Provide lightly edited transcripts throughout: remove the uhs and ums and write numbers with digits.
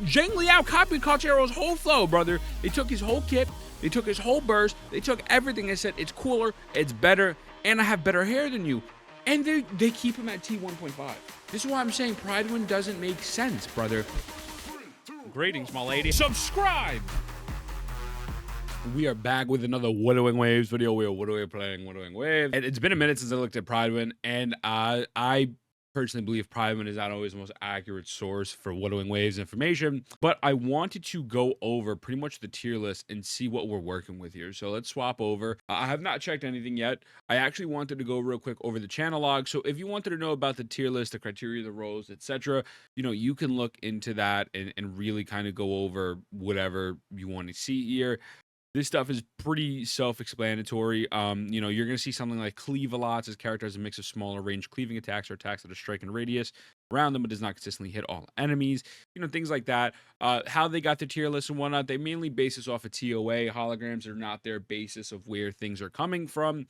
Xiangli Yao copied Calcharo's whole flow, brother. They took his whole kit, they took his whole burst, they took everything. They said it's cooler, it's better, and I have better hair than you. And they keep him at T1.5. This is why I'm saying Prydwen doesn't make sense, brother. Greetings, my lady. Subscribe! We are back with another Wuthering Waves video. We are playing Wuthering Waves. And it's been a minute since I looked at Prydwen, and I personally believe Prydwen is not always the most accurate source for Wuthering Waves information, but I wanted to go over pretty much the tier list and see what we're working with here. So let's swap over. I have not checked anything yet. I actually wanted to go real quick over the channel log. So if you wanted to know about the tier list, the criteria, the roles, etc., you know, you can look into that and really kind of go over whatever you want to see here. This stuff is pretty self-explanatory. You know, you're going to see something like cleave a lot. His character has a mix of smaller range cleaving attacks or attacks that are striking radius around them, but does not consistently hit all enemies. You know, things like that. How they got the tier list and whatnot, they mainly base this off of TOA. Holograms are not their basis of where things are coming from.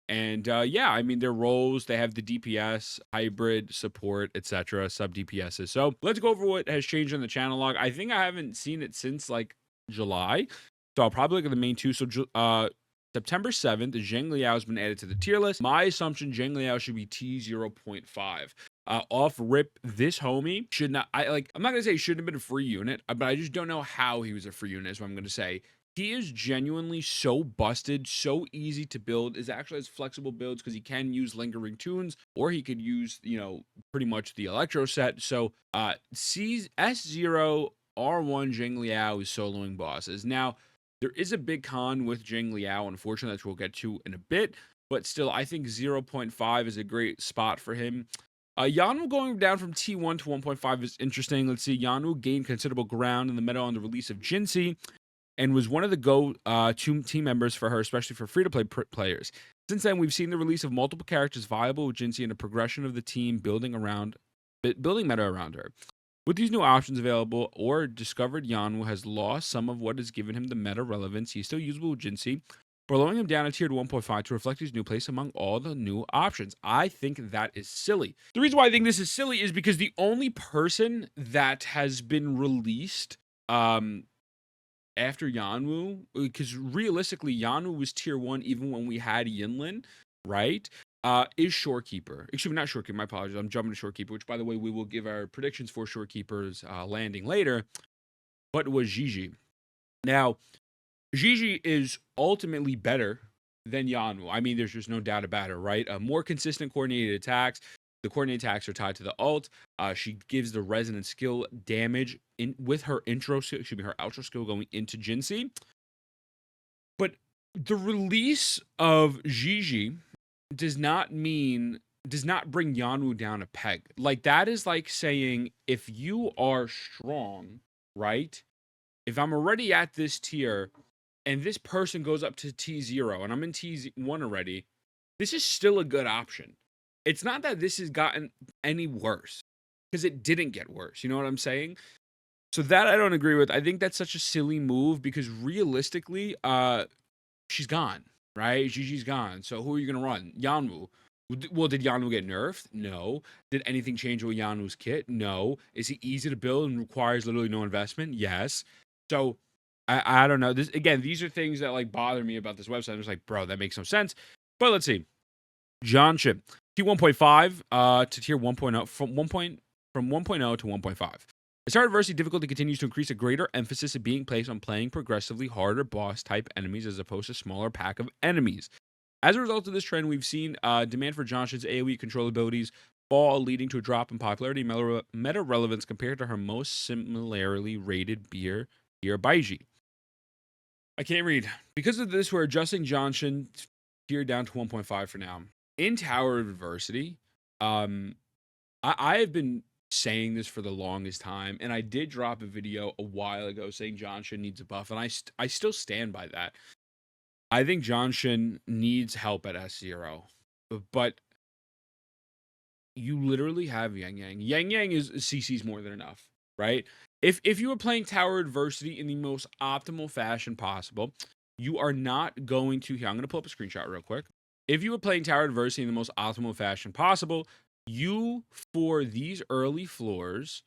And yeah, I mean, their roles, they have the DPS, hybrid, support, etc., sub DPSs. So let's go over what has changed on the channel log. I think I haven't seen it since like July. So I'll probably look at the main two. So September 7th, Xiangli Yao has been added to the tier list. My assumption, Xiangli Yao should be T0.5. Off rip, this homie should not, I'm not going to say he shouldn't have been a free unit, but I just don't know how he was a free unit is what I'm going to say. He is genuinely so busted, so easy to build, is actually has flexible builds because he can use lingering tunes, or he could use, you know, pretty much the electro set. So S0 R1 Xiangli Yao is soloing bosses. Now, there is a big con with Xiangli Yao, unfortunately, that we'll get to in a bit. But still, I think 0.5 is a great spot for him. Yaunwu going down from T1 to 1.5 is interesting. Let's see. Yaunwu gained considerable ground in the meta on the release of Jhinshi and was one of the go-to team members for her, especially for free-to-play players. Since then, we've seen the release of multiple characters viable with Jhinshi and a progression of the team building meta around her. With these new options available, or discovered Yaunwu has lost some of what has given him the meta relevance. He's still usable with Jhinshi, but lowering him down a tier to 1.5 to reflect his new place among all the new options. I think that is silly. The reason why I think this is silly is because the only person that has been released after Yaunwu, because realistically, Yaunwu was tier 1 even when we had Yinlin, right? Is Shorekeeper. Excuse me, not Shorekeeper, my apologies. I'm jumping to Shorekeeper, which, by the way, we will give our predictions for Shorekeeper's landing later. But it was Zhezhi. Now, Zhezhi is ultimately better than Yaunwu. I mean, there's just no doubt about it, right? More consistent coordinated attacks. The coordinated attacks are tied to the ult. She gives the resonant skill damage with her her outro skill going into Jhinshi. But the release of Zhezhi does not bring Yaunwu down a peg. Like, that is like saying, if you are strong, right? If I'm already at this tier and this person goes up to T0 and I'm in T1 already, this is still a good option. It's not that this has gotten any worse, because it didn't get worse. You know what I'm saying? So that I don't agree with. I think that's such a silly move because realistically, she's gone. Right? Zhezhi's gone. So who are you going to run? Yaunwu. Well, did Yaunwu get nerfed? No. Did anything change with Yaunwu's kit? No. Is he easy to build and requires literally no investment? Yes. So I don't know. These are things that like bother me about this website. I'm just like, bro, that makes no sense. But let's see. Jhinshi, T1.5 to tier 1.0 from 1.0 to 1.5. As hard adversity difficulty continues to increase, a greater emphasis is being placed on playing progressively harder boss-type enemies as opposed to smaller pack of enemies. As a result of this trend, we've seen demand for Jhinshi's AoE control abilities fall, leading to a drop in popularity and meta relevance compared to her most similarly rated peer, Baizhi. I can't read. Because of this, we're adjusting Jhinshi tier down to 1.5 for now. In Tower of Adversity, I have been saying this for the longest time, and I did drop a video a while ago saying Jhinshi needs a buff, and I still stand by that. I think Jhinshi needs help at S0, but you literally have Yang. Yang is CC's more than enough, right? If you were playing Tower Adversity in the most optimal fashion possible, you are not going to. Here, I'm going to pull up a screenshot real quick. If you were playing Tower Adversity in the most optimal fashion possible, you, for these early floors,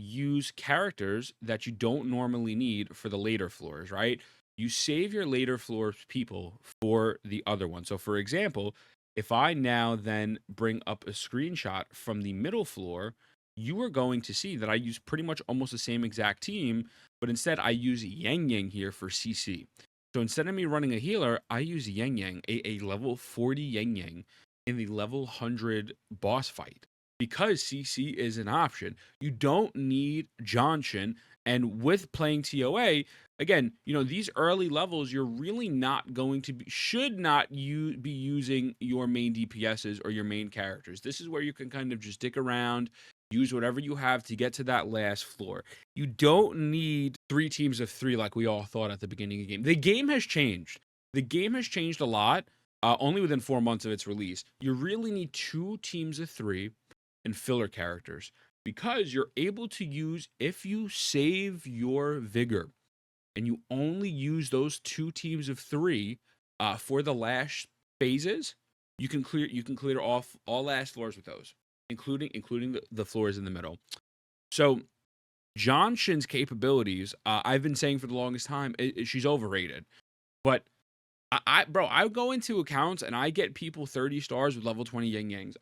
use characters that you don't normally need for the later floors, right? You save your later floors people for the other one. So, for example, if I now then bring up a screenshot from the middle floor, you are going to see that I use pretty much almost the same exact team, but instead I use Yang here for CC. So instead of me running a healer, I use Yang, a level 40 Yang in the level 100 boss fight because CC is an option. You don't need Johnson. And with playing TOA, again, these early levels, you're really not going to should not be using your main DPSs or your main characters. This is where you can kind of just dick around, use whatever you have to get to that last floor. You don't need 3 teams of 3 like we all thought at the beginning of the game. The game has changed. The game has changed a lot, only within 4 months of its release. You really need 2 teams of 3 and filler characters because you're able to use, if you save your vigor and you only use those 2 teams of 3 for the last phases, you can clear off all last floors with those, including the floors in the middle. So John Shin's capabilities, I've been saying for the longest time, she's overrated. But I go into accounts and I get people 30 stars with level 20 Yang Yangs.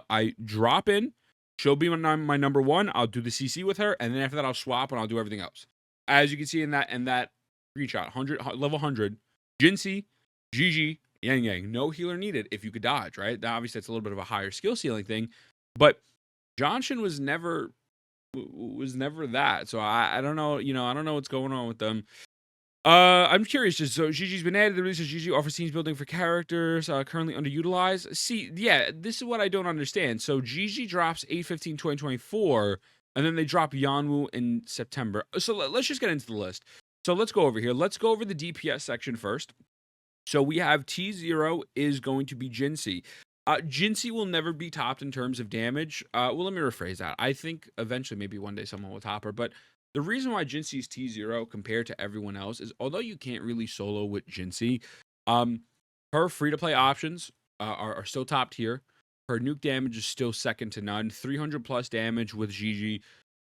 I drop in, she'll be my number 1. I'll do the CC with her, and then after that I'll swap and I'll do everything else. As you can see in that screenshot, level 100, Jhinshi, zhezhi, LingYang, no healer needed if you could dodge, right? Now, obviously that's a little bit of a higher skill ceiling thing, but Johnson was never that. So I don't know, I don't know what's going on with them. I'm curious. So zhezhi's been added. The release of zhezhi offers teams building for characters currently underutilized. See, yeah, this is what I don't understand. So zhezhi drops 8/15/2024, and then they drop Yaunwu in September. So let's just get into the list. So let's go over here. Let's go over the DPS section first. So we have T0 is going to be Jhinshi. Jhinshi will never be topped in terms of damage. Well, let me rephrase that. I think eventually, maybe one day, someone will top her. But the reason why Jinshi's T0 compared to everyone else is, although you can't really solo with Jhinshi, her free-to-play options are still top tier. Her nuke damage is still second to none. 300 plus damage with zhezhi,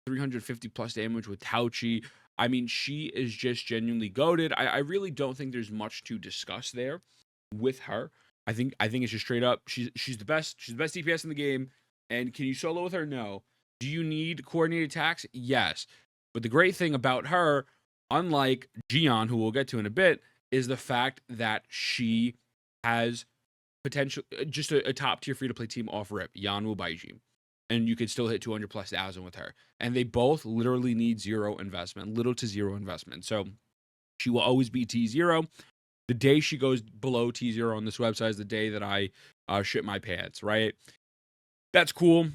350 plus damage with Taoqi. I mean, she is just genuinely goated. I really don't think there's much to discuss there with her. I think it's just straight up. She's the best. She's the best DPS in the game. And can you solo with her? No. Do you need coordinated attacks? Yes. But the great thing about her, unlike Jiyan, who we'll get to in a bit, is the fact that she has potential, just a top tier free to play team off rip, Yaunwu, Baizhi, and you could still hit 200 plus thousand with her. And they both literally need zero investment, little to zero investment. So she will always be T0. The day she goes below T0 on this website is the day that I shit my pants, right? That's cool.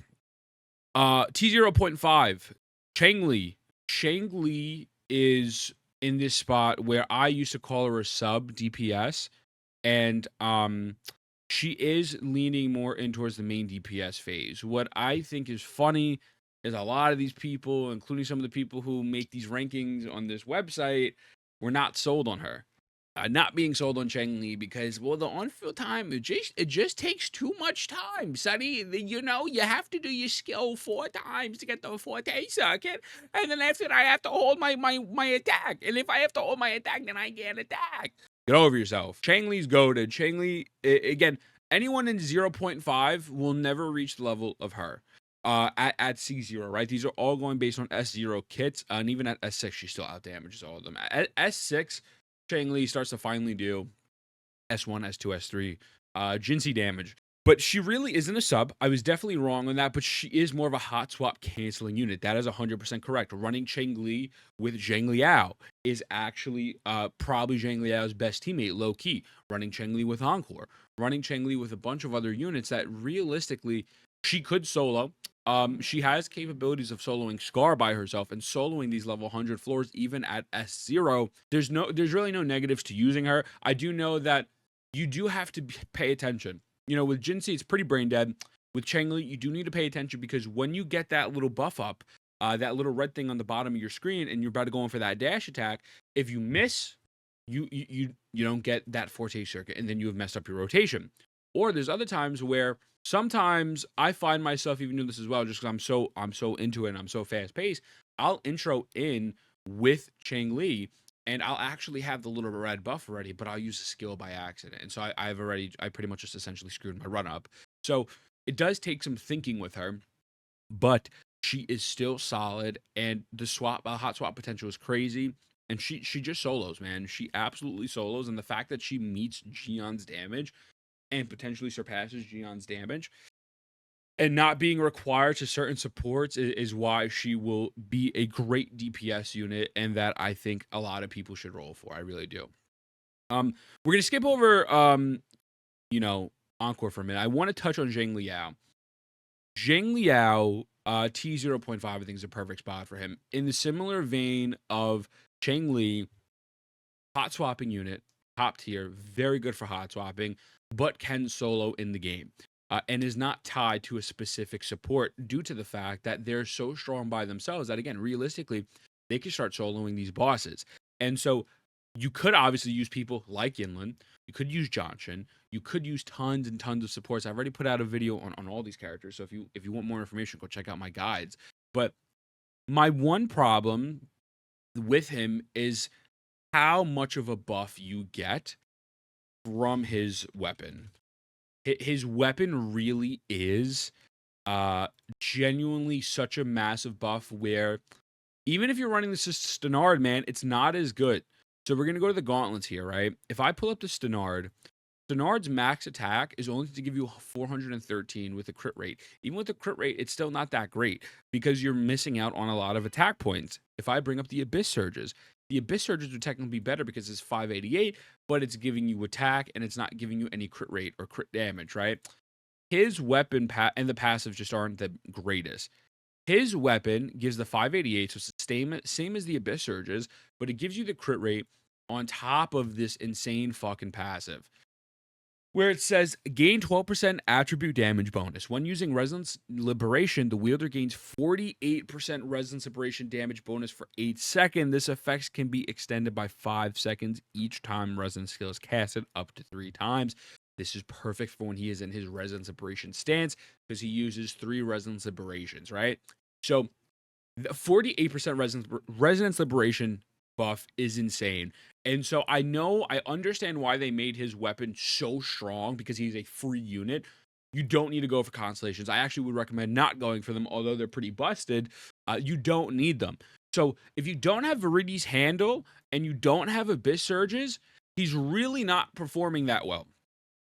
T0.5, Changli. Changli is in this spot where I used to call her a sub DPS, and she is leaning more in towards the main DPS phase. What I think is funny is a lot of these people, including some of the people who make these rankings on this website, were not sold on her. Not being sold on Changli because, well, the on-field time, it just takes too much time, Sonny. You have to do your skill 4 times to get the forte circuit, and then after that, I have to hold my attack. And if I have to hold my attack, then I can't attack. Get over yourself. Changli's goated. Changli, again, anyone in 0.5 will never reach the level of her. At C0, right? These are all going based on S0 kits, and even at S6, she still out-damages all of them. At S6, Changli starts to finally do S1, S2, S3, Jhinshi damage. But she really isn't a sub. I was definitely wrong on that, but she is more of a hot swap canceling unit. That is 100% correct. Running Changli with Xiangli Yao is actually probably Xiangli Yao's best teammate, low-key. Running Changli with Encore. Running Changli with a bunch of other units that realistically she could solo. She has capabilities of soloing Scar by herself and soloing these level 100 floors even at S0. There's really no negatives to using her. I do know that you do have to pay attention. With Jhinshi, it's pretty brain dead. With Changli, you do need to pay attention because when you get that little buff up, that little red thing on the bottom of your screen, and you're about to go in for that dash attack, if you miss, you don't get that forte circuit, and then you have messed up your rotation. Or there's other times where sometimes I find myself even doing this as well, just because I'm so into it and I'm so fast paced. I'll intro in with Changli, and I'll actually have the little red buff already, but I'll use the skill by accident, and so I pretty much just essentially screwed my run up. So it does take some thinking with her, but she is still solid, and the hot swap potential is crazy. And she just solos, man. She absolutely solos, and the fact that she meets Jiyan's damage and potentially surpasses Jiyan's damage and not being required to certain supports is why she will be a great DPS unit, and that I think a lot of people should roll for. I really do. We're gonna skip over you know, Encore for a minute. I want to touch on Xiangli Yao. Xiangli Yao, T 0.5, I think is a perfect spot for him. In the similar vein of Changli, hot swapping unit, top tier, very good for hot swapping, but can solo in the game. And is not tied to a specific support due to the fact that they're so strong by themselves that, again, realistically, they can start soloing these bosses. And so you could obviously use people like Yinlin. You could use Johnson. You could use tons and tons of supports. I've already put out a video on all these characters. So if you want more information, go check out my guides. But my one problem with him is how much of a buff you get from his weapon. His weapon really is genuinely such a massive buff where even if you're running the Stenard, man, it's not as good. So we're going to go to the gauntlets here, right? If I pull up the Stenard's max attack is only to give you 413 with a crit rate. Even with the crit rate, it's still not that great because you're missing out on a lot of attack points. If I bring up the Abyss Surges, the Abyss Surges would technically be better because it's 588, but it's giving you attack and it's not giving you any crit rate or crit damage, right? His weapon and the passives just aren't the greatest. His weapon gives the 588, so it's the same as the Abyss Surges, but it gives you the crit rate on top of this insane fucking passive, where it says gain 12% attribute damage bonus. When using Resonance Liberation, the wielder gains 48% Resonance Liberation damage bonus for 8 seconds. This effect can be extended by 5 seconds each time Resonance skill is casted, up to 3 times. This is perfect for when he is in his Resonance Liberation stance because he uses 3 Resonance Liberations, right? So the 48% Resonance Liberation buff is insane. And so I understand why they made his weapon so strong because he's a free unit. You don't need to go for constellations. I actually would recommend not going for them, although they're pretty busted. You don't need them. So if you don't have Viridi's Handle and you don't have Abyss Surges, he's really not performing that well.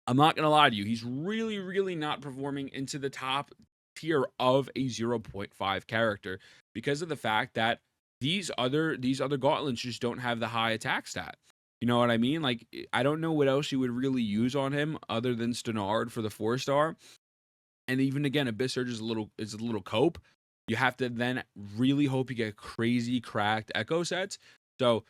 I'm not going to lie to you. He's really, really not performing into the top tier of a 0.5 character because of the fact that these other gauntlets just don't have the high attack stat. You know what I mean? Like, I don't know what else you would really use on him other than Stenard for the 4-star. And even again, Abyss Surge is a little cope. You have to then really hope you get crazy cracked echo sets. So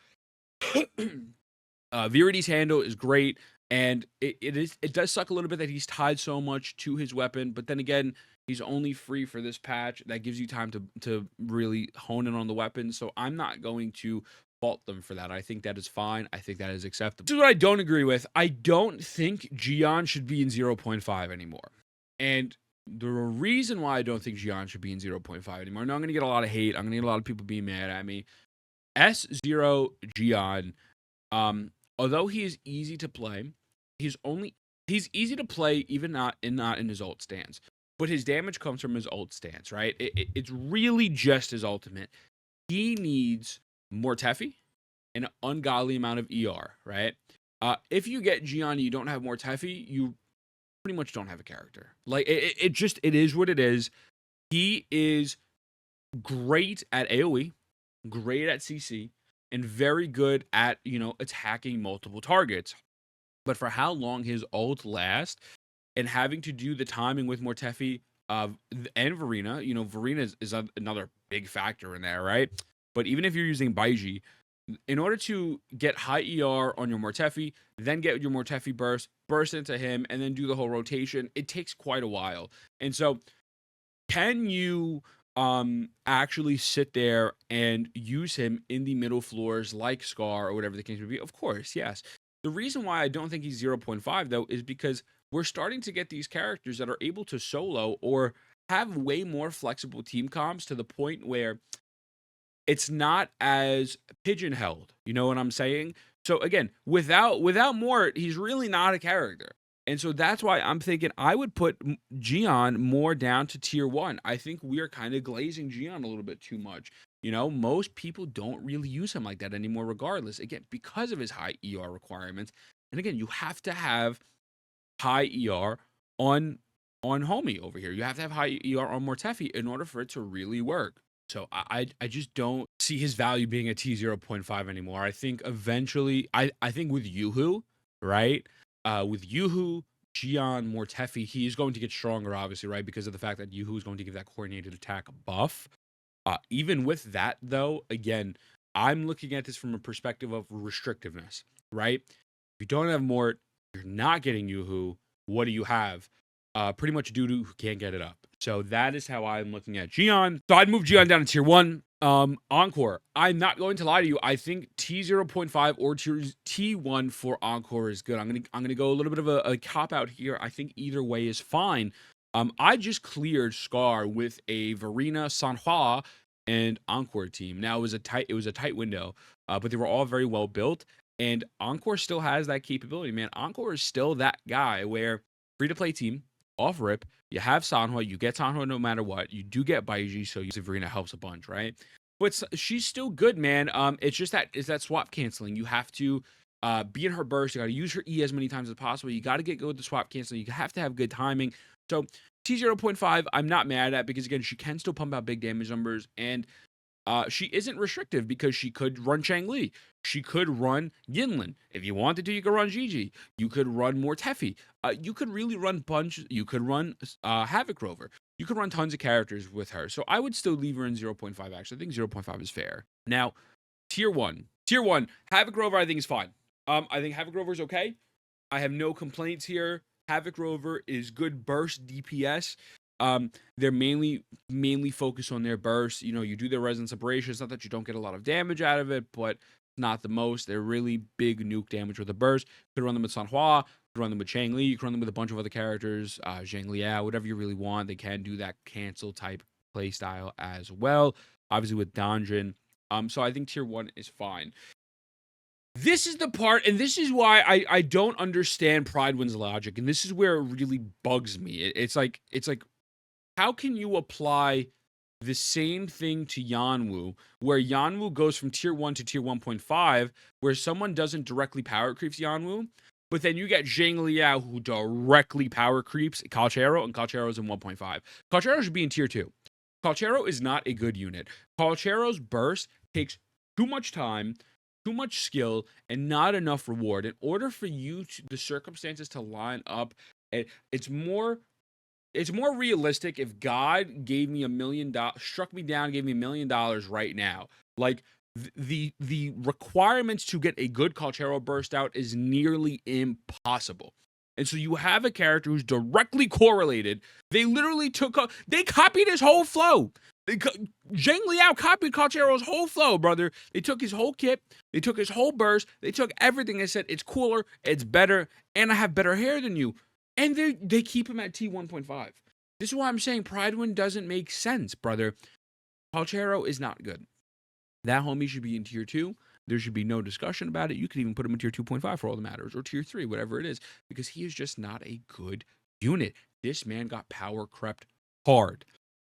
Viridi's Handle is great. And it does suck a little bit that he's tied so much to his weapon, but then again, he's only free for this patch. That gives you time to really hone in on the weapon. So I'm not going to fault them for that. I think that is fine. I think that is acceptable. This is what I don't agree with. I don't think Jiyan should be in 0.5 anymore. And the reason why I don't think Jiyan should be in 0.5 anymore, now I'm going to get a lot of hate. I'm going to get a lot of people being mad at me. S0 Jiyan, although he is easy to play, he's easy to play even not in his ult stance. But his damage comes from his ult stance, right? It's really just his ultimate. He needs Mortefi and an ungodly amount of ER, right? If you get Jiyan and you don't have Mortefi, you pretty much don't have a character. Like, it is what it is. He is great at AoE, great at CC, and very good at, attacking multiple targets. But for how long his ult lasts and having to do the timing with Mortefi and Verina, Verina is another big factor in there, right? But even if you're using Baizhi, in order to get high ER on your Mortefi, then get your Mortefi burst into him, and then do the whole rotation, it takes quite a while. And so can you actually sit there and use him in the middle floors like Scar or whatever the case may be? Of course, yes. The reason why I don't think he's 0.5 though is because we're starting to get these characters that are able to solo or have way more flexible team comps to the point where it's not as pigeon-held. You know what I'm saying? So again, without Mort, he's really not a character. And so that's why I'm thinking I would put Jiyan more down to tier 1. I think we are kind of glazing Jiyan a little bit too much. You know, most people don't really use him like that anymore regardless. Again, because of his high ER requirements. And again, you have to have high ER on Homie over here. You have to have high ER on Mortefi in order for it to really work. So I just don't see his value being a T0.5 anymore. I think eventually, I think with Yuhu, right? With Yuhu, Jiyan, Mortefi, he is going to get stronger, obviously, right? Because of the fact that Yuhu is going to give that coordinated attack buff. Even with that, though, again, I'm looking at this from a perspective of restrictiveness, right? If you don't have Mort, you're not getting Yuhu. What do you have? Pretty much Dudu who can't get it up. So that is how I'm looking at Jiyan. So I'd move Jiyan down to tier 1. Encore. I'm not going to lie to you. I think T0.5 or T1 for Encore is good. I'm gonna go a little bit of a cop out here. I think either way is fine. I just cleared Scar with a Verina, Sanhua, and Encore team. Now it was a tight window, but they were all very well built. And Encore still has that capability, man. Encore is still that guy where free-to-play team, off rip, you have Sanhua, you get Sanhua no matter what. You do get Baizhi, so Verina helps a bunch, right? But she's still good, man. It's just that swap canceling. You have to be in her burst. You got to use her E as many times as possible. You got to get good with the swap canceling. You have to have good timing. So T0.5, I'm not mad at because, again, she can still pump out big damage numbers. And she isn't restrictive because she could run Changli. She could run Yinlin. If you wanted to, you could run Zhezhi. You could run Mortefi. You could really run Punch. You could run Havoc Rover. You could run tons of characters with her. So I would still leave her in 0.5, actually. I think 0.5 is fair. Now, tier 1. Tier 1, Havoc Rover I think is fine. I think Havoc Rover is okay. I have no complaints here. Havoc Rover is good burst DPS. They're mainly focused on their burst. You know, you do their resin separation. It's not that you don't get a lot of damage out of it, but not the most. They're really big nuke damage with a burst. You could run them with Sanhua, you could run them with Changli, you could run them with a bunch of other characters, Xiangli Yao, whatever you really want. They can do that cancel type play style as well. Obviously with Danjin. So I think tier 1 is fine. This is the part, and this is why I don't understand Prydwen's logic, and this is where it really bugs me. It's like, how can you apply the same thing to Yaunwu, where Yaunwu goes from tier 1 to tier 1.5, where someone doesn't directly power creeps Yaunwu, but then you get Xiangli Yao who directly power creeps Calcharo, and Calcharo is in 1.5. Calcharo should be in tier 2. Calcharo is not a good unit. Calcharo's burst takes too much time, too much skill, and not enough reward. In order for you to, the circumstances to line up, it's more realistic if God gave me $1 million, struck me down, gave me $1 million right now. Like the requirements to get a good Calcharo burst out is nearly impossible. And so you have a character who's directly correlated. They literally they copied his whole flow. Xiangli Yao copied Calcharo's whole flow, brother. They took his whole kit. They took his whole burst. They took everything. They said, it's cooler, it's better, and I have better hair than you. And they keep him at T1.5. This is why I'm saying Prydwen doesn't make sense, brother. Calcharo is not good. That homie should be in tier 2. There should be no discussion about it. You could even put him in tier 2.5 for all that matters, or tier 3, whatever it is, because he is just not a good unit. This man got power crept hard.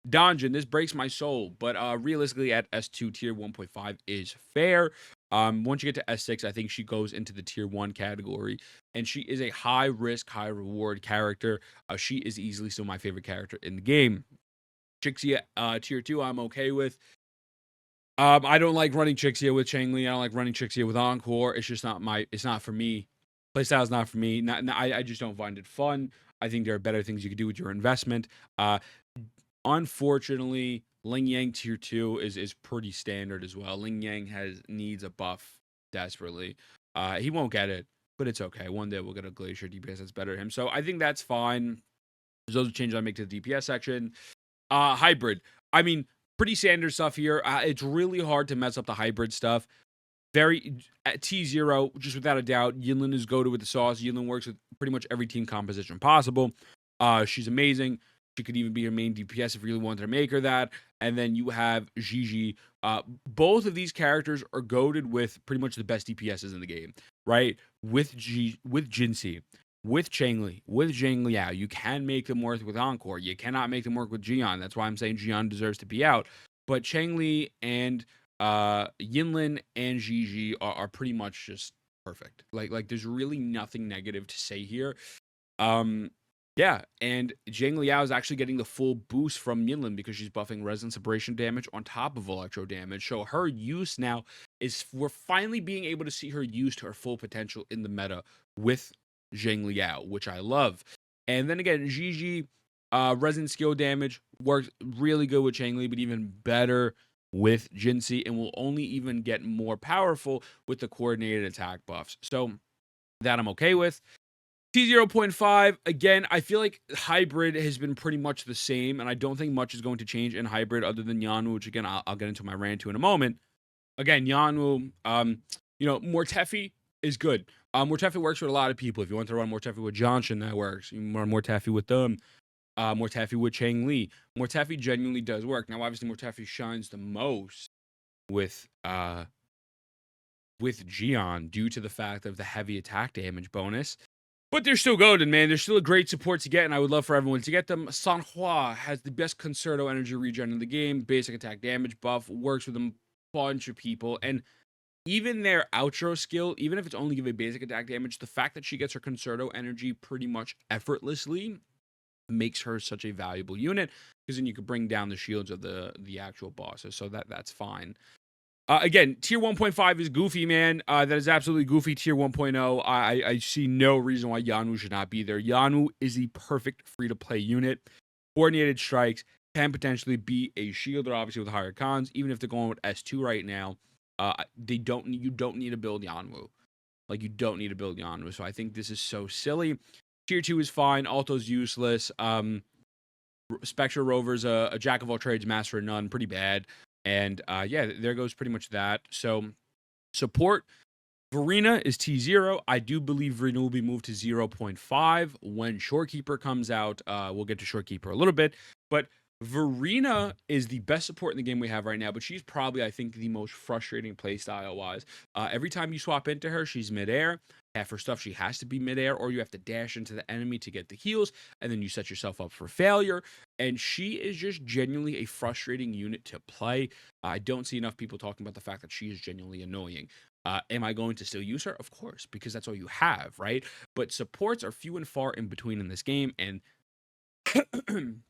Danjin, this breaks my soul, but realistically at S2, tier 1.5 is fair. Once you get to S6, I think she goes into the tier 1 category, and she is a high risk, high reward character. She is easily still my favorite character in the game. Chixia, tier 2, I'm okay with. I don't like running Chixia with Changli. I don't like running Chixia with Encore. It's just not it's not for me. Playstyle is not for me. I just don't find it fun. I think there are better things you could do with your investment. Unfortunately, LingYang tier 2 is pretty standard as well. LingYang needs a buff desperately. He won't get it, but it's okay. One day we'll get a Glacier DPS that's better than him. So I think that's fine. Those are changes I make to the DPS section. Hybrid. I mean, pretty standard stuff here. It's really hard to mess up the hybrid stuff. Very at T0, just without a doubt. Yinlin is go-to with the sauce. Yinlin works with pretty much every team composition possible. She's amazing. She could even be your main DPS if you really wanted to make her that. And then you have Zhezhi. Both of these characters are goated with pretty much the best DPSs in the game, right? With Jhinshi, with Changli, with Xiangli Yao. You can make them work with Encore. You cannot make them work with Jiyan. That's why I'm saying Jiyan deserves to be out. But Changli and Yinlin and Zhezhi are pretty much just perfect. Like there's really nothing negative to say here. Yeah, and Xiangli Yao is actually getting the full boost from Yinlin because she's buffing resonance separation damage on top of electro damage. So her use now is, we're finally being able to see her use to her full potential in the meta with Xiangli Yao, which I love. And then again, Zhezhi, resonance skill damage works really good with Changli, but even better with Jhinshi, and will only even get more powerful with the coordinated attack buffs. So that I'm okay with. T0.5, again, I feel like hybrid has been pretty much the same, and I don't think much is going to change in hybrid other than Yaunwu, which again, I'll get into my rant to in a moment. Again, Yaunwu, Mortefi is good. Mortefi works with a lot of people. If you want to run Mortefi with Johnson, that works. You can run Mortefi with them. Mortefi with Changli. Mortefi genuinely does work. Now, obviously, Mortefi shines the most with Jiyan due to the fact of the heavy attack damage bonus. But they're still golden, man. They're still a great support to get, and I would love for everyone to get them. Sanhua has the best Concerto energy regen in the game. Basic attack damage buff. Works with a bunch of people. And even their outro skill, even if it's only giving basic attack damage, the fact that she gets her Concerto energy pretty much effortlessly makes her such a valuable unit, because then you could bring down the shields of the actual bosses. So that's fine. Again, tier 1.5 is goofy, man. That is absolutely goofy. Tier 1.0, I see no reason why Yaunwu should not be there. Yaunwu is the perfect free-to-play unit. Coordinated strikes can potentially be a shielder, obviously with higher cons. Even if they're going with S2 right now, you don't need to build Yaunwu. Like, you don't need to build Yaunwu. So I think this is so silly. Tier 2 is fine. Alto's useless. Spectre Rover's a jack of all trades, master of none. Pretty bad. And yeah, there goes pretty much that. So support, Verina is T0. I do believe Verina will be moved to 0.5 when Shorekeeper comes out. We'll get to Shorekeeper a little bit. But Verina is the best support in the game we have right now, but she's probably, I think, the most frustrating playstyle-wise. Every time you swap into her, she's midair. Half her stuff, she has to be midair, or you have to dash into the enemy to get the heals, and then you set yourself up for failure. And she is just genuinely a frustrating unit to play. I don't see enough people talking about the fact that she is genuinely annoying. Am I going to still use her? Of course, because that's all you have, right? But supports are few and far in between in this game, and I'm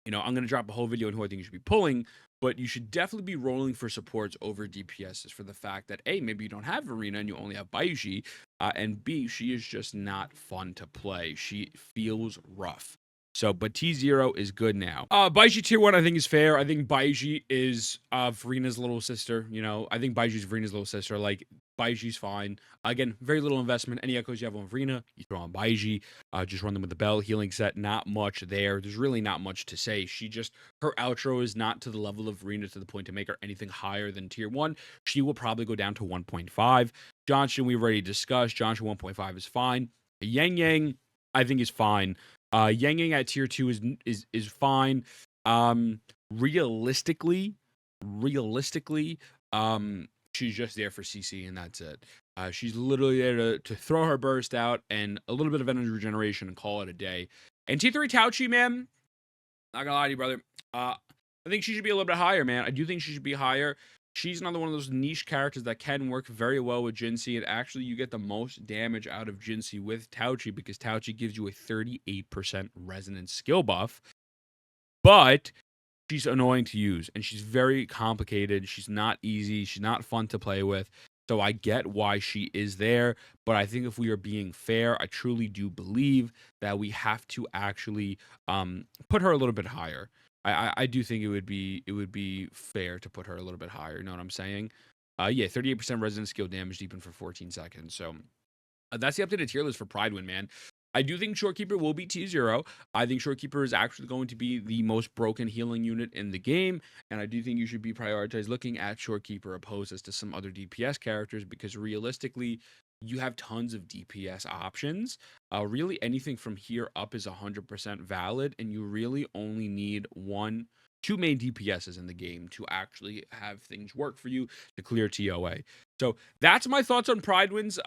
going to drop a whole video on who I think you should be pulling, but you should definitely be rolling for supports over DPSs for the fact that, A, maybe you don't have Verina and you only have Baizhi, and B, she is just not fun to play. She feels rough. So, but T0 is good now. Baizhi tier 1, I think, is fair. I think Baizhi is Verina's little sister. I think Baizhi's Verina's little sister. Like, Baizhi's fine. Again, very little investment. Any echoes you have on Verina, you throw on Baizhi. Just run them with the bell. Healing set, not much there. There's really not much to say. Her outro is not to the level of Verina to the point to make her anything higher than tier 1. She will probably go down to 1.5. Johnson, we've already discussed. Johnson 1.5 is fine. Yang, I think, is fine. Yang at tier 2 is fine. Realistically, she's just there for CC, and that's it. She's literally there to throw her burst out and a little bit of energy regeneration and call it a day. And T3 Taoqi, man, not gonna lie to you, brother. I think she should be a little bit higher, man. I do think she should be higher. She's another one of those niche characters that can work very well with Jhinshi, and actually you get the most damage out of Jhinshi with Taoqi because Taoqi gives you a 38% resonance skill buff, but she's annoying to use, and she's very complicated. She's not easy. She's not fun to play with, so I get why she is there, but I think if we are being fair, I truly do believe that we have to actually put her a little bit higher. I do think it would be fair to put her a little bit higher. You know what I'm saying? Yeah, 38% resonance skill damage deepen for 14 seconds. So that's the updated tier list for Prydwen, man. I do think Shorekeeper will be T0. I think Shorekeeper is actually going to be the most broken healing unit in the game, and I do think you should be prioritized looking at Shorekeeper opposed as to some other DPS characters, because realistically, you have tons of DPS options. Really, anything from here up is 100% valid, and you really only need two main DPSs in the game to actually have things work for you to clear TOA. So that's my thoughts on Prydwen's.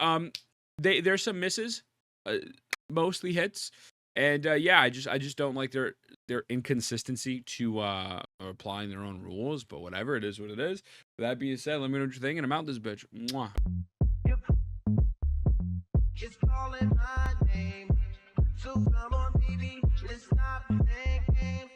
There's some misses, mostly hits, and yeah, I just don't like their inconsistency to applying their own rules. But whatever, it is what it is. With that being said, let me know what you think, and I'm out this bitch. Mwah. It's calling my name. So come on, baby, let's stop playing games.